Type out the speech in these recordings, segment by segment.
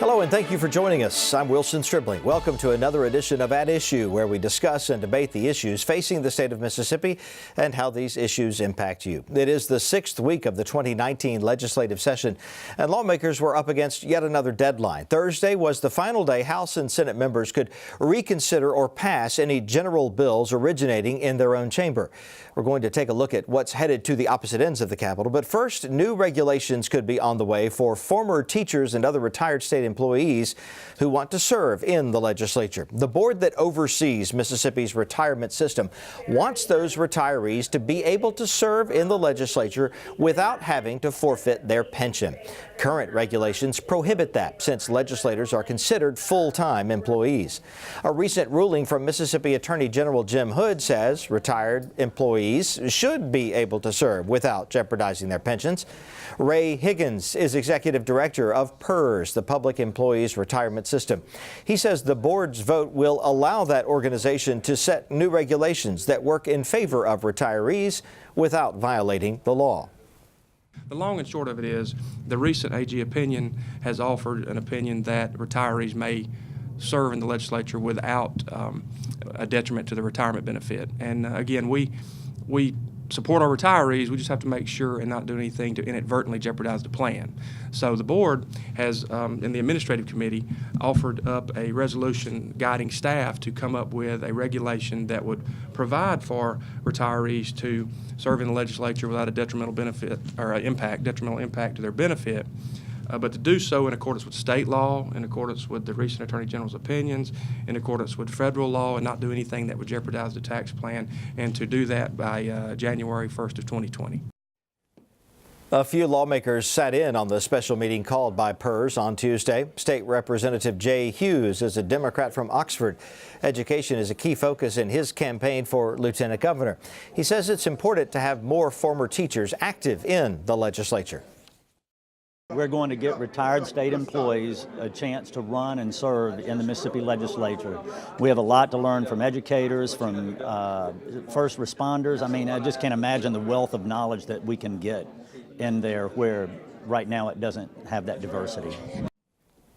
Hello and thank you for joining us. I'm Wilson Stribling. Welcome to another edition of At Issue, where we discuss and debate the issues facing the state of Mississippi and how these issues impact you. It is the 6th week of the 2019 legislative session, and lawmakers were up against yet another deadline. Thursday was the final day House and Senate members could reconsider or pass any general bills originating in their own chamber. We're going to take a look at what's headed to the opposite ends of the Capitol. But first, new regulations could be on the way for former teachers and other retired state employees who want to serve in the legislature. The board that oversees Mississippi's retirement system wants those retirees to be able to serve in the legislature without having to forfeit their pension. Current regulations prohibit that, since legislators are considered full-time employees. A recent ruling from Mississippi Attorney General Jim Hood says retired employees should be able to serve without jeopardizing their pensions. Ray Higgins is executive director of PERS, the Public Employees Retirement System. He says the board's vote will allow that organization to set new regulations that work in favor of retirees without violating the law. The long and short of it is, the recent AG opinion has offered an opinion that retirees may serve in the legislature without a detriment to the retirement benefit. And again, we support our retirees. We just have to make sure and not do anything to inadvertently jeopardize the plan. So the board has, in the administrative committee, offered up a resolution guiding staff to come up with a regulation that would provide for retirees to serve in the legislature without a detrimental benefit or detrimental impact to their benefit. But to do so in accordance with state law, in accordance with the recent Attorney General's opinions, in accordance with federal law, and not do anything that would jeopardize the tax plan, and to do that by January 1st of 2020. A few lawmakers sat in on the special meeting called by PERS on Tuesday. State Representative Jay Hughes is a Democrat from Oxford. Education is a key focus in his campaign for lieutenant governor. He says it's important to have more former teachers active in the legislature. We're going to get retired state employees a chance to run and serve in the Mississippi legislature. We have a lot to learn from educators, from first responders. I mean, I just can't imagine the wealth of knowledge that we can get in there, where right now it doesn't have that diversity.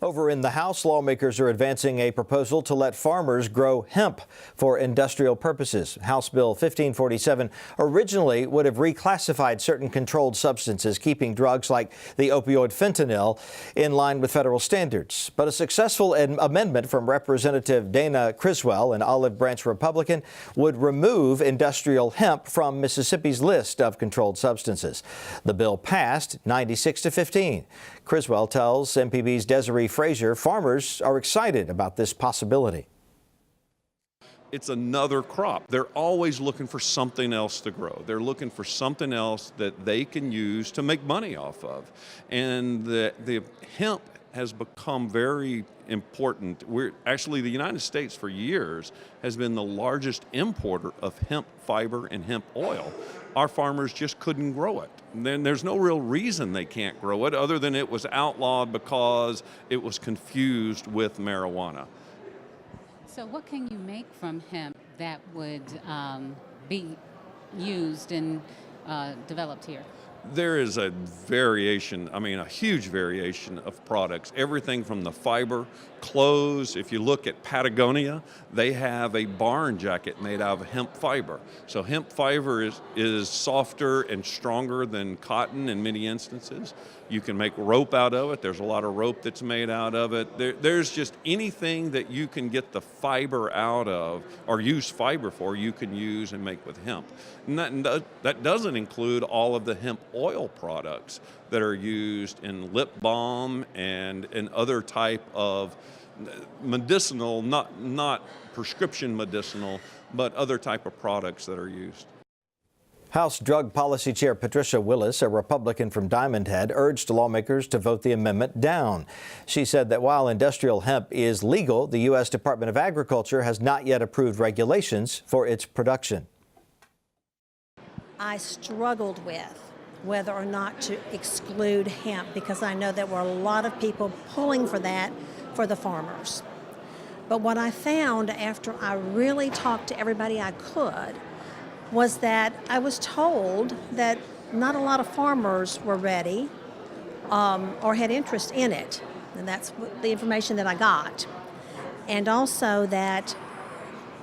Over in the House, lawmakers are advancing a proposal to let farmers grow hemp for industrial purposes. House Bill 1547 originally would have reclassified certain controlled substances, keeping drugs like the opioid fentanyl in line with federal standards. But a successful amendment from Representative Dana Criswell, an Olive Branch Republican, would remove industrial hemp from Mississippi's list of controlled substances. The bill passed 96-15. Criswell tells MPB's Desiree Frazier farmers are excited about this possibility. It's another crop. They're always looking for something else to grow. They're looking for something else that they can use to make money off of. And the hemp has become very important. The United States for years has been the largest importer of hemp fiber and hemp oil. Our farmers just couldn't grow it. And then there's no real reason they can't grow it other than it was outlawed because it was confused with marijuana. So what can you make from hemp that would be used and developed here? There is a variation, a huge variation of products. Everything from the fiber, clothes. If you look at Patagonia, they have a barn jacket made out of hemp fiber. So hemp fiber is softer and stronger than cotton in many instances. You can make rope out of it. There's a lot of rope that's made out of it. There's just anything that you can get the fiber out of or use fiber for, you can use and make with hemp. And that doesn't include all of the hemp oil products that are used in lip balm and other type of medicinal, not prescription medicinal, but other type of products that are used. House Drug Policy Chair Patricia Willis, a Republican from Diamond Head, urged lawmakers to vote the amendment down. She said that while industrial hemp is legal, the U.S. Department of Agriculture has not yet approved regulations for its production. I struggled with whether or not to exclude hemp because I know there were a lot of people pulling for that for the farmers. But what I found after I really talked to everybody I could was that I was told that not a lot of farmers were ready or had interest in it. and that's the information that I got. And also that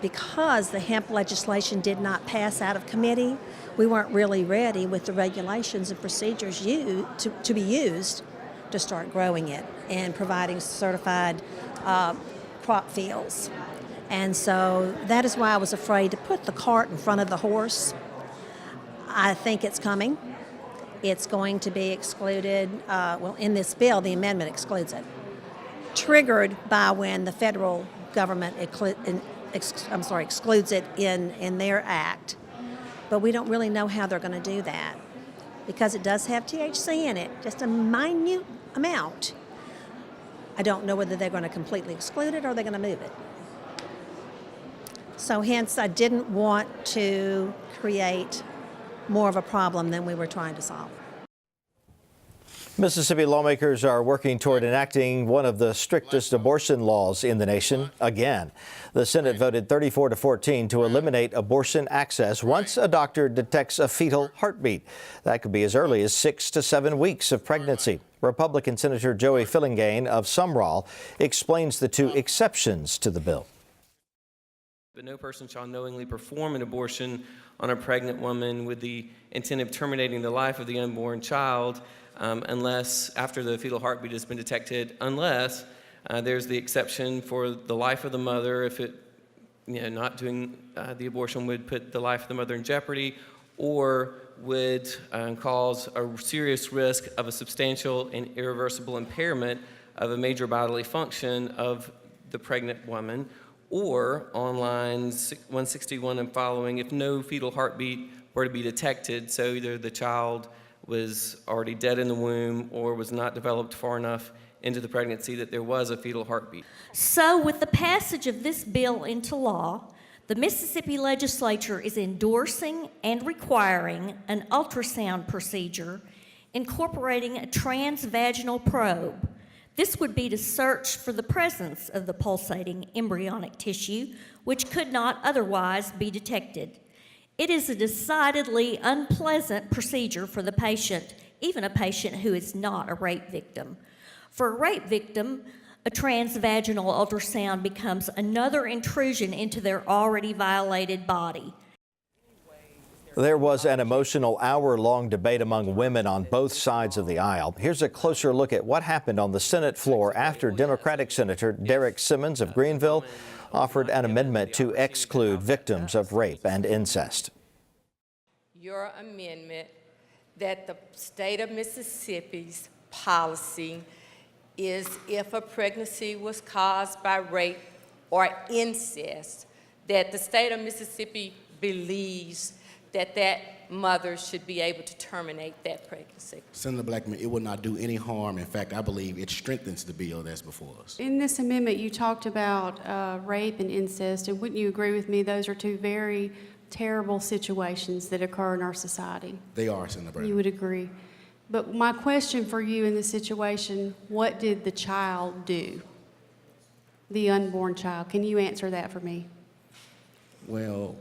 because the hemp legislation did not pass out of committee, we weren't really ready with the regulations and procedures to be used to start growing it and providing certified crop fields. And so that is why I was afraid to put the cart in front of the horse. I think it's coming. It's going to be excluded, well, in this bill, the amendment excludes it, triggered by when the federal government excludes it in their act. But we don't really know how they're going to do that because it does have THC in it, just a minute amount. I don't know whether they're going to completely exclude it or they're going to move it. So hence, I didn't want to create more of a problem than we were trying to solve. Mississippi lawmakers are working toward enacting one of the strictest abortion laws in the nation again. The Senate voted 34-14 to eliminate abortion access once a doctor detects a fetal heartbeat. That could be as early as 6 to 7 weeks of pregnancy. Republican Senator Joey Fillingane of Sumrall explains the two exceptions to the bill. But no person shall knowingly perform an abortion on a pregnant woman with the intent of terminating the life of the unborn child unless, after the fetal heartbeat has been detected, unless there's the exception for the life of the mother if it, not doing the abortion would put the life of the mother in jeopardy or would cause a serious risk of a substantial and irreversible impairment of a major bodily function of the pregnant woman, or on lines 161 and following, if no fetal heartbeat were to be detected, so either the child was already dead in the womb or was not developed far enough into the pregnancy that there was a fetal heartbeat. So with the passage of this bill into law, the Mississippi legislature is endorsing and requiring an ultrasound procedure incorporating a transvaginal probe. This would be to search for the presence of the pulsating embryonic tissue, which could not otherwise be detected. It is a decidedly unpleasant procedure for the patient, even a patient who is not a rape victim. For a rape victim, a transvaginal ultrasound becomes another intrusion into their already violated body. There was an emotional hour-long debate among women on both sides of the aisle. Here's a closer look at what happened on the Senate floor after Democratic Senator Derek Simmons of Greenville offered an amendment to exclude victims of rape and incest. Your amendment that the state of Mississippi's policy is if a pregnancy was caused by rape or incest, that the state of Mississippi believes that that mother should be able to terminate that pregnancy. Senator Blackmon, it will not do any harm. In fact, I believe it strengthens the bill that's before us. In this amendment, you talked about rape and incest, and wouldn't you agree with me those are two very terrible situations that occur in our society? They are, Senator Branning. You would agree. But my question for you in this situation, what did the child do? The unborn child. Can you answer that for me? Well,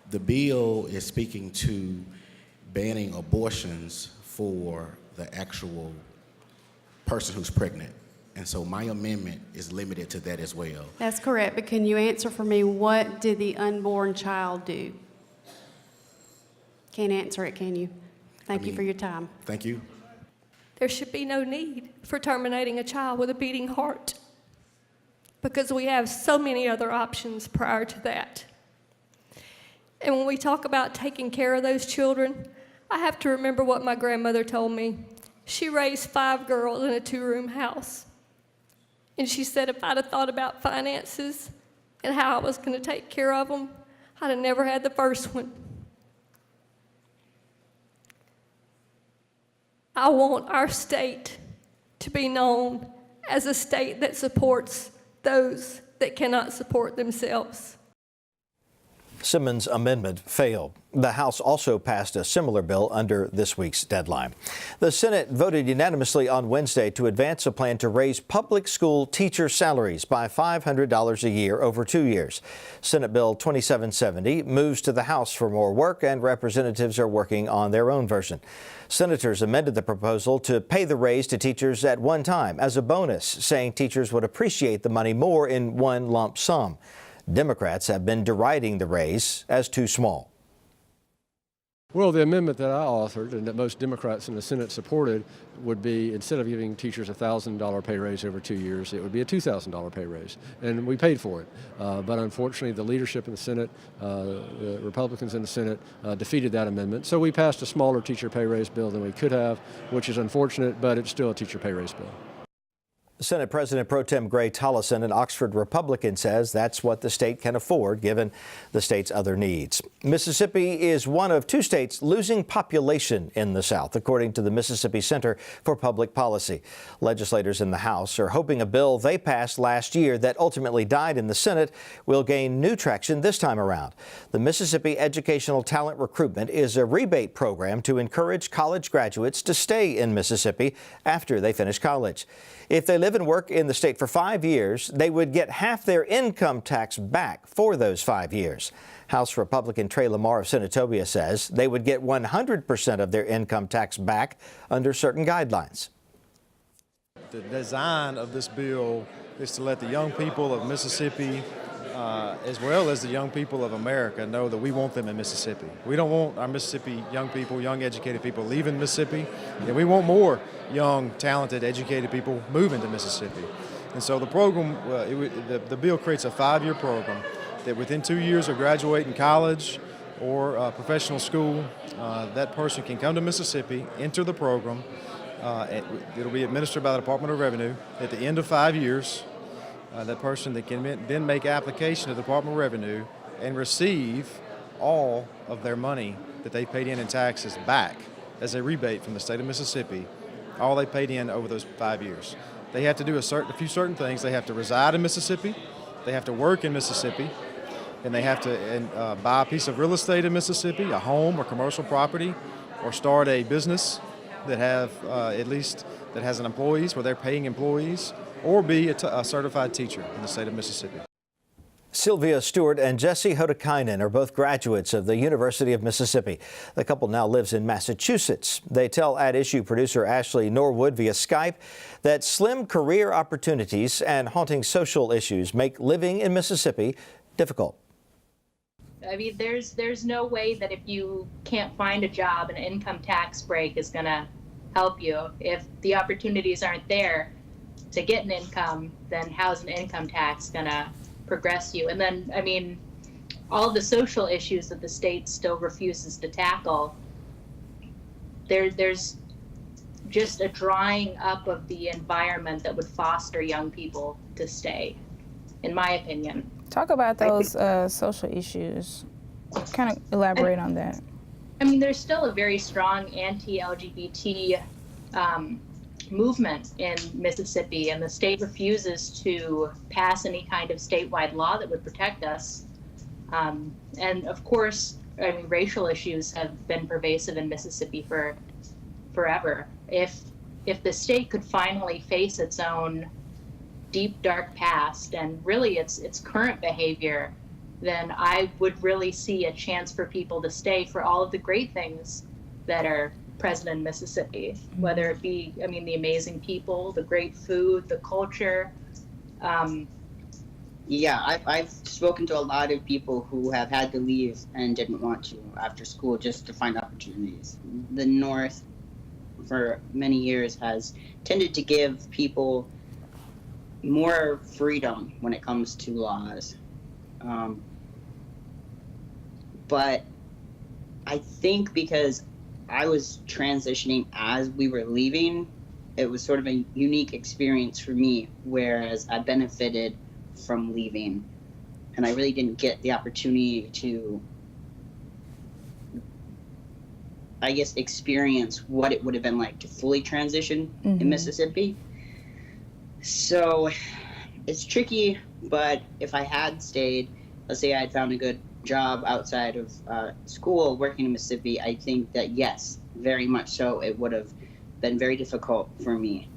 the bill is speaking to banning abortions for the actual person who's pregnant. And so my amendment is limited to that as well. That's correct, but can you answer for me, what did the unborn child do? Can't answer it, can you? Thank you for your time. Thank you. There should be no need for terminating a child with a beating heart because we have so many other options prior to that. And when we talk about taking care of those children, I have to remember what my grandmother told me. She raised 5 girls in a 2-room house. And she said if I'd have thought about finances and how I was going to take care of them, I'd have never had the first one. I want our state to be known as a state that supports those that cannot support themselves. Simmons' amendment failed. The House also passed a similar bill under this week's deadline. The Senate voted unanimously on Wednesday to advance a plan to raise public school teacher salaries by $500 a year over 2 years. Senate Bill 2770 moves to the House for more work, and representatives are working on their own version. Senators amended the proposal to pay the raise to teachers at one time as a bonus, saying teachers would appreciate the money more in one lump sum. Democrats have been deriding the raise as too small. Well, the amendment that I authored and that most Democrats in the Senate supported would be, instead of giving teachers a $1,000 pay raise over 2 years, it would be a $2,000 pay raise. And we paid for it. But unfortunately, the leadership in the Senate, the Republicans in the Senate, defeated that amendment. So we passed a smaller teacher pay raise bill than we could have, which is unfortunate, but it's still a teacher pay raise bill. Senate President Pro Tem Gray Tollison, an Oxford Republican, says that's what the state can afford given the state's other needs. Mississippi is one of 2 states losing population in the South, according to the Mississippi Center for Public Policy. Legislators in the House are hoping a bill they passed last year that ultimately died in the Senate will gain new traction this time around. The Mississippi Educational Talent Recruitment is a rebate program to encourage college graduates to stay in Mississippi after they finish college. If they live and work in the state for 5 years, they would get half their income tax back for those 5 years. House Republican Trey Lamar of Senatobia says they would get 100% of their income tax back under certain guidelines. The design of this bill is to let the young people of Mississippi, as well as the young people of America, know that we want them in Mississippi. We don't want our Mississippi young people, young educated people leaving Mississippi, and we want more young, talented, educated people moving to Mississippi. And so the program, the bill creates a 5-year program that within 2 years of graduating college or professional school, that person can come to Mississippi, enter the program. It'll be administered by the Department of Revenue. At the end of 5 years, that person that can then make application to the Department of Revenue and receive all of their money that they paid in taxes back as a rebate from the state of Mississippi, all they paid in over those 5 years. They have to do a few certain things. They have to reside in Mississippi, they have to work in Mississippi, and they have to buy a piece of real estate in Mississippi, a home or commercial property, or start a business that has an employees where they're paying employees, or be a certified teacher in the state of Mississippi. Sylvia Stewart and Jesse Hodakainen are both graduates of the University of Mississippi. The couple now lives in Massachusetts. They tell At Issue producer Ashley Norwood via Skype that slim career opportunities and haunting social issues make living in Mississippi difficult. I mean, there's no way that if you can't find a job, an income tax break is going to help you. If the opportunities aren't there to get an income, then how's an income tax going to progress you? And then, I mean, all the social issues that the state still refuses to tackle, there's just a drying up of the environment that would foster young people to stay, in my opinion. Talk about those social issues. Kind of elaborate on that. I mean, there's still a very strong anti-LGBT movement in Mississippi, and the state refuses to pass any kind of statewide law that would protect us. And of course, I mean, racial issues have been pervasive in Mississippi for forever. If the state could finally face its own deep, dark past and really its current behavior, then I would really see a chance for people to stay for all of the great things that are present in Mississippi, whether it be, I mean, the amazing people, the great food, the culture. Yeah, I've spoken to a lot of people who have had to leave and didn't want to after school just to find opportunities. The North, for many years, has tended to give people more freedom when it comes to laws. But I think because I was transitioning as we were leaving, it was sort of a unique experience for me, whereas I benefited from leaving, and I really didn't get the opportunity to, I guess, experience what it would have been like to fully transition in Mississippi. So it's tricky, but if I had stayed, let's say I had found a good job outside of school working in Mississippi, I think that yes, very much so, it would have been very difficult for me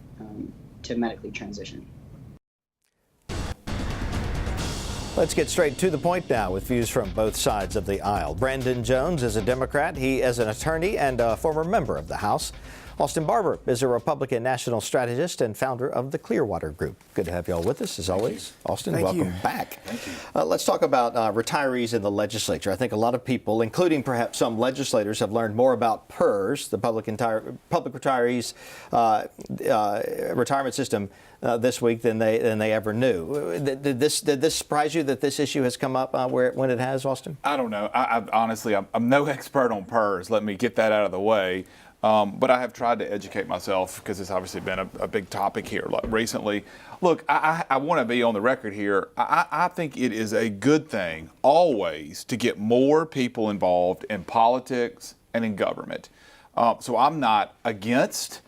to medically transition. Let's get straight to the point now with views from both sides of the aisle. Brandon Jones is a Democrat. He is an attorney and a former member of the House. Austin Barber is a Republican national strategist and founder of the Clearwater Group. Good to have you all with us, as always. Austin, welcome back. Thank you. Let's talk about retirees in the legislature. I think a lot of people, including perhaps some legislators, have learned more about PERS, the Public Retirees Retirement System, this week than they ever knew. Did this surprise you that this issue has come up when it has, Austin? I don't know. I honestly, I'm no expert on PERS. Let me get that out of the way. But I have tried to educate myself because it's obviously been a big topic here recently. Look, I want to be on the record here. I think it is a good thing always to get more people involved in politics and in government. So I'm not against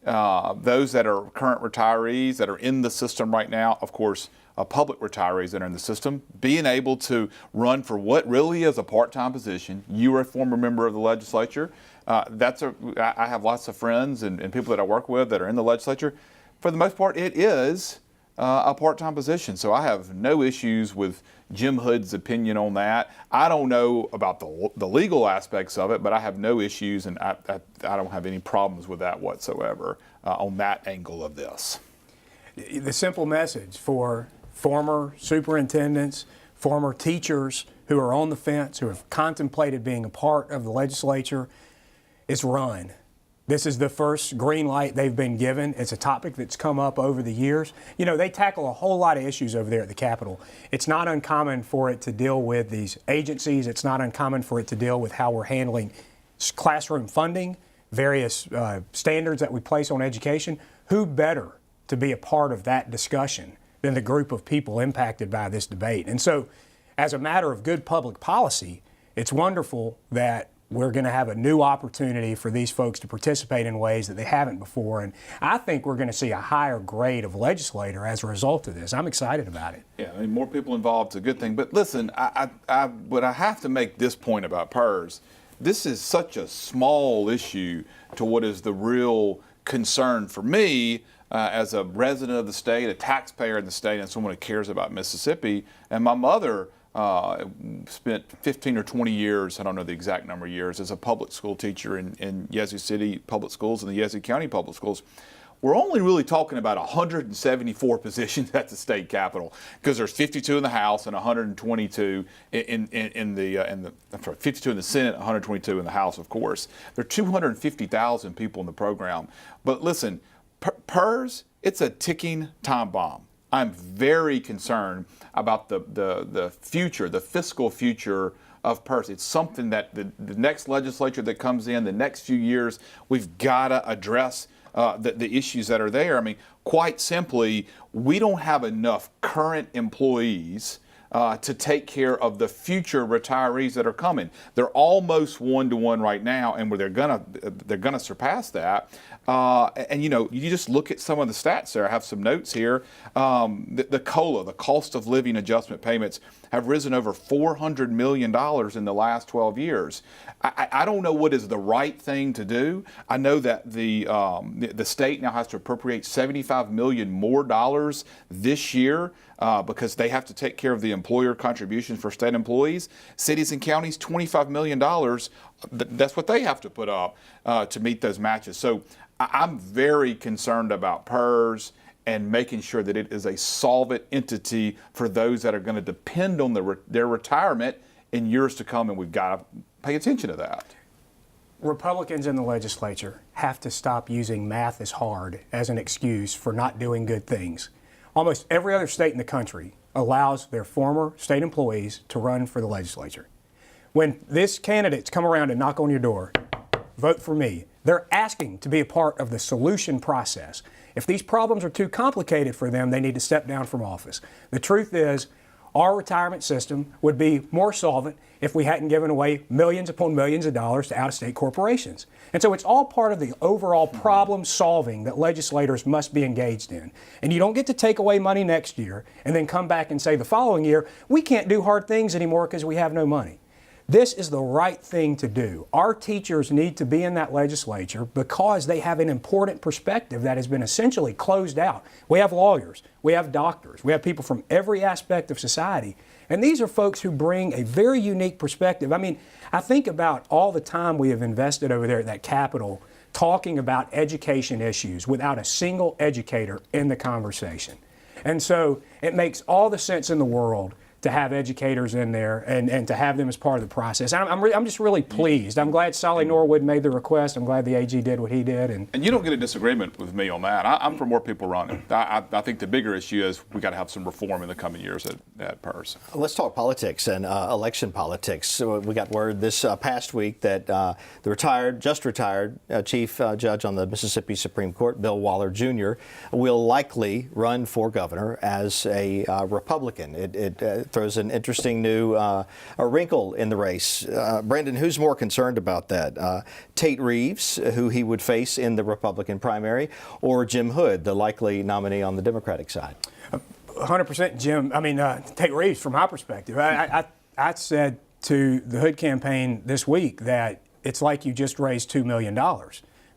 those that are current retirees that are in the system right now. Of course, public retirees that are in the system, being able to run for what really is a part-time position. You are a former member of the legislature. I have lots of friends and people that I work with that are in the legislature. For the most part, it is a part-time position. So I have no issues with Jim Hood's opinion on that. I don't know about the legal aspects of it, but I have no issues, and I don't have any problems with that whatsoever on that angle of this. The simple message for former superintendents, former teachers who are on the fence, who have contemplated being a part of the legislature, is run. This is the first green light they've been given. It's a topic that's come up over the years. You know, they tackle a whole lot of issues over there at the Capitol. It's not uncommon for it to deal with these agencies. It's not uncommon for it to deal with how we're handling classroom funding, various standards that we place on education. Who better to be a part of that discussion than the group of people impacted by this debate? And so, as a matter of good public policy, it's wonderful that we're going to have a new opportunity for these folks to participate in ways that they haven't before. And I think we're going to see a higher grade of legislator as a result of this. I'm excited about it. Yeah, I mean, more people involved is a good thing. But listen, but I have to make this point about PERS. This is such a small issue to what is the real concern for me as a resident of the state, a taxpayer in the state, and someone who cares about Mississippi. And my mother spent 15 or 20 years, I don't know the exact number of years, as a public school teacher in Yazoo City Public Schools and the Yazoo County Public Schools. We're only really talking about 174 positions at the state capitol because there's 52 in the House and 122 in the 52 in the Senate, 122 in the House, of course. There are 250,000 people in the program. But listen, PERS, it's a ticking time bomb. I'm very concerned about the future, the fiscal future of PERS. It's something that the next legislature that comes in, the next few years, we've got to address the issues that are there. I mean, quite simply, we don't have enough current employees to take care of the future retirees that are coming. They're almost 1-to-1 right now, and they're gonna surpass that. And you know, you just look at some of the stats there. I have some notes here. The COLA, the cost of living adjustment payments, have risen over $400 million in the last 12 years. I don't know what is the right thing to do. I know that the state now has to appropriate $75 million more this year because they have to take care of the employer contributions for state employees. Cities and counties, $25 million. That's what they have to put up to meet those matches. So I'm very concerned about PERS and making sure that it is a solvent entity for those that are going to depend on their retirement in years to come, and we've got to pay attention to that. Republicans in the legislature have to stop using math is hard as an excuse for not doing good things. Almost every other state in the country allows their former state employees to run for the legislature. When these candidates come around and knock on your door, vote for me, they're asking to be a part of the solution process. If these problems are too complicated for them, they need to step down from office. The truth is, Our retirement system would be more solvent if we hadn't given away millions upon millions of dollars to out-of-state corporations. And so it's all part of the overall problem solving that legislators must be engaged in. And you don't get to take away money next year and then come back and say the following year, we can't do hard things anymore because we have no money. This is the right thing to do. Our teachers need to be in that legislature because they have an important perspective that has been essentially closed out. We have lawyers, we have doctors, we have people from every aspect of society. And these are folks who bring a very unique perspective. I mean, I think about all the time we have invested over there at that Capitol talking about education issues without a single educator in the conversation. And so it makes all the sense in the world to have educators in there and to have them as part of the process. I'm just really pleased. I'm glad Solly Norwood made the request. I'm glad the AG did what he did. And you don't get a disagreement with me on that. I'm for more people running. I think the bigger issue is we got to have some reform in the coming years at PERS. Let's talk politics and election politics. So we got word this past week that the just retired Chief Judge on the Mississippi Supreme Court, Bill Waller Jr., will likely run for governor as a Republican. It throws an interesting new a wrinkle in the race. Brandon, who's more concerned about that? Tate Reeves, who he would face in the Republican primary, or Jim Hood, the likely nominee on the Democratic side? 100% Tate Reeves from my perspective. I said to the Hood campaign this week that it's like you just raised $2 million.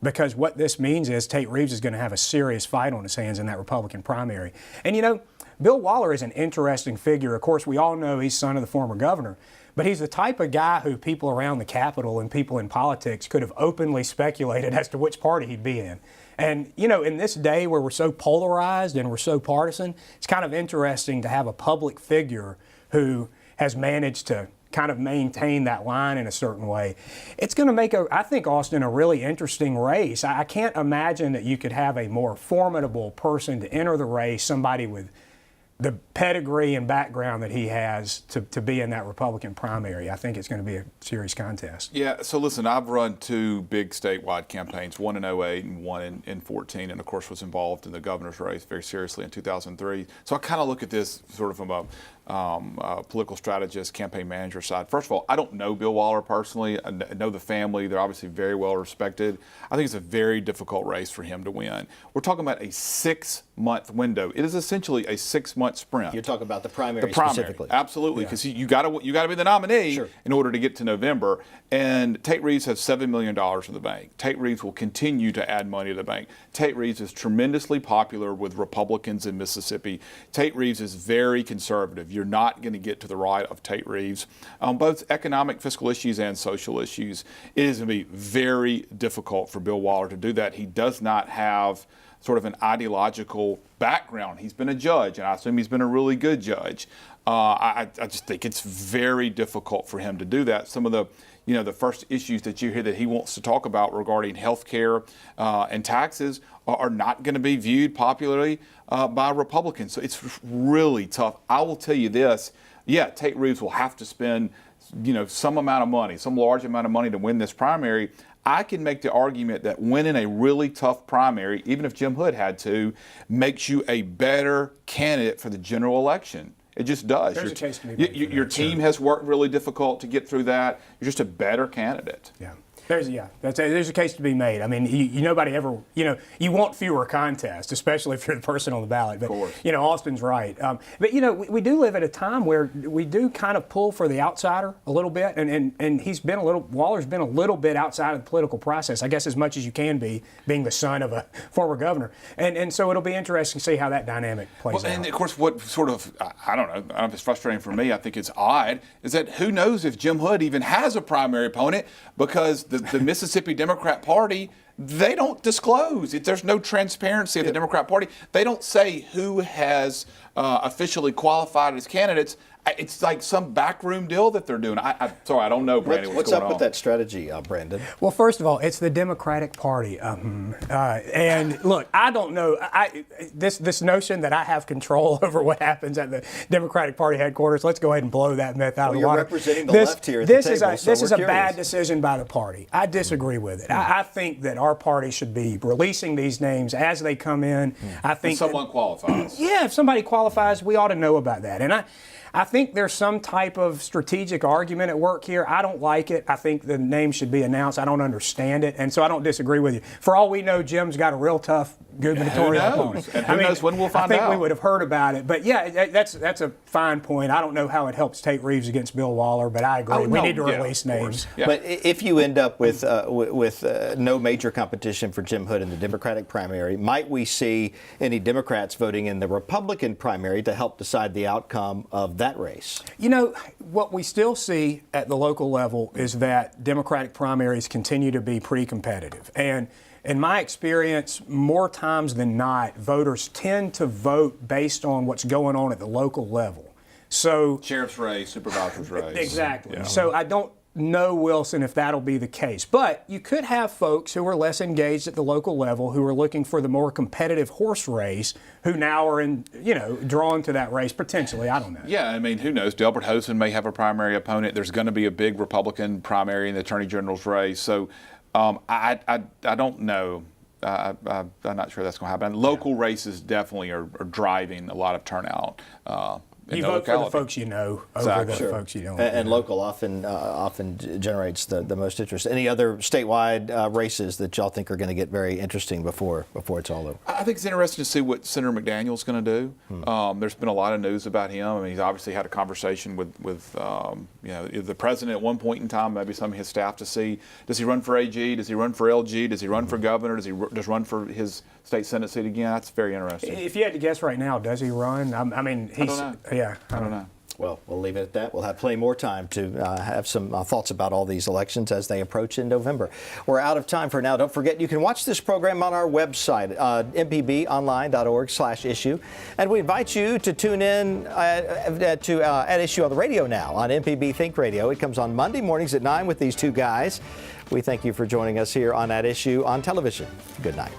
Because what this means is Tate Reeves is going to have a serious fight on his hands in that Republican primary. And you know, Bill Waller is an interesting figure. Of course, we all know he's son of the former governor, but he's the type of guy who people around the Capitol and people in politics could have openly speculated as to which party he'd be in. And, you know, in this day where we're so polarized and we're so partisan, it's kind of interesting to have a public figure who has managed to kind of maintain that line in a certain way. It's going to make, I think, Austin, a really interesting race. I can't imagine that you could have a more formidable person to enter the race, somebody with the pedigree and background that he has to be in that Republican primary. I think it's going to be a serious contest. Yeah, so listen, I've run two big statewide campaigns, one in 08 and one in 14, and of course was involved in the governor's race very seriously in 2003. So I kind of look at this sort of from a political strategist, campaign manager side. First of all, I don't know Bill Waller personally. I know the family. They're obviously very well respected. I think it's a very difficult race for him to win. We're talking about a 6-month window. It is essentially a 6-month sprint. You're talking about the primary specifically. Absolutely, because you got to be the nominee in order to get to November. And Tate Reeves has $7 million in the bank. Tate Reeves will continue to add money to the bank. Tate Reeves is tremendously popular with Republicans in Mississippi. Tate Reeves is very conservative. You're not going to get to the right of Tate Reeves on both economic, fiscal issues and social issues. It is going to be very difficult for Bill Waller to do that. He does not have sort of an ideological background. He's been a judge, and I assume he's been a really good judge. I just think it's very difficult for him to do that. Some of the the first issues that you hear that he wants to talk about regarding health care and taxes are not going to be viewed popularly by Republicans. So it's really tough. I will tell you this. Yeah, Tate Reeves will have to spend, some amount of money, some large amount of money to win this primary. I can make the argument that winning a really tough primary, even if Jim Hood had to, makes you a better candidate for the general election. It just does. There's a case to be made for your that, team has worked really difficult to get through that. You're just a better candidate. Yeah. There's a case to be made. I mean, nobody ever, you want fewer contests, especially if you're the person on the ballot. But, of course. Austin's right. But, we do live at a time where we do kind of pull for the outsider a little bit. And Waller's been a little bit outside of the political process, I guess as much as you can be, being the son of a former governor. And so it'll be interesting to see how that dynamic plays out. And, of course, what sort of, I don't know if it's frustrating for me, I think it's odd, is that who knows if Jim Hood even has a primary opponent, because the Mississippi Democrat Party, they don't disclose. There's no transparency of the Democrat Party. They don't say who has officially qualified as candidates. It's like some backroom deal that they're doing. Sorry, I don't know, Brandon, what's going on. What's up with that strategy, Brandon? Well, first of all, it's the Democratic Party. And look, I don't know. This notion that I have control over what happens at the Democratic Party headquarters, let's go ahead and blow that myth out of the water. You're representing the left here at the table, This is a bad decision by the party. I disagree with it. I think that our party should be releasing these names as they come in. I think if someone qualifies. Yeah, if somebody qualifies, we ought to know about that. And I think there's some type of strategic argument at work here. I don't like it. I think the name should be announced. I don't understand it, and so I don't disagree with you. For all we know, Jim's got a real tough gubernatorial opponent. And who knows when we'll find out. I think we would have heard about it. But yeah, that's a fine point. I don't know how it helps Tate Reeves against Bill Waller, but I agree. We need to release names. Yeah. But if you end up with no major competition for Jim Hood in the Democratic primary, might we see any Democrats voting in the Republican primary to help decide the outcome of that race? You know, what we still see at the local level is that Democratic primaries continue to be pretty competitive. And in my experience, more times than not, voters tend to vote based on what's going on at the local level. So sheriff's race, supervisor's race. Exactly. Yeah. So I don't know, Wilson, if that'll be the case. But you could have folks who are less engaged at the local level who are looking for the more competitive horse race who now are drawn to that race potentially. I don't know. Yeah, I mean, who knows? Delbert Hosen may have a primary opponent. There's going to be a big Republican primary in the Attorney General's race. So I don't know. I'm not sure that's going to happen. Local races definitely are driving a lot of turnout. You vote for the folks you know over the folks you don't. And local often generates the most interest. Any other statewide races that y'all think are going to get very interesting before it's all over? I think it's interesting to see what Senator McDaniel's going to do. There's been a lot of news about him. I mean, he's obviously had a conversation with the president at one point in time, maybe some of his staff, to see, does he run for AG? Does he run for LG? Does he run for governor? Does he just run for his state Senate seat again? That's very interesting. If you had to guess right now, does he run? I mean, he's. I don't know. Yeah, I don't know. Well, we'll leave it at that. We'll have plenty more time to have some thoughts about all these elections as they approach in November. We're out of time for now. Don't forget, you can watch this program on our website, mpbonline.org/issue. And we invite you to tune in to At Issue on the radio now on MPB Think Radio. It comes on Monday mornings at 9 with these two guys. We thank you for joining us here on At Issue on television. Good night.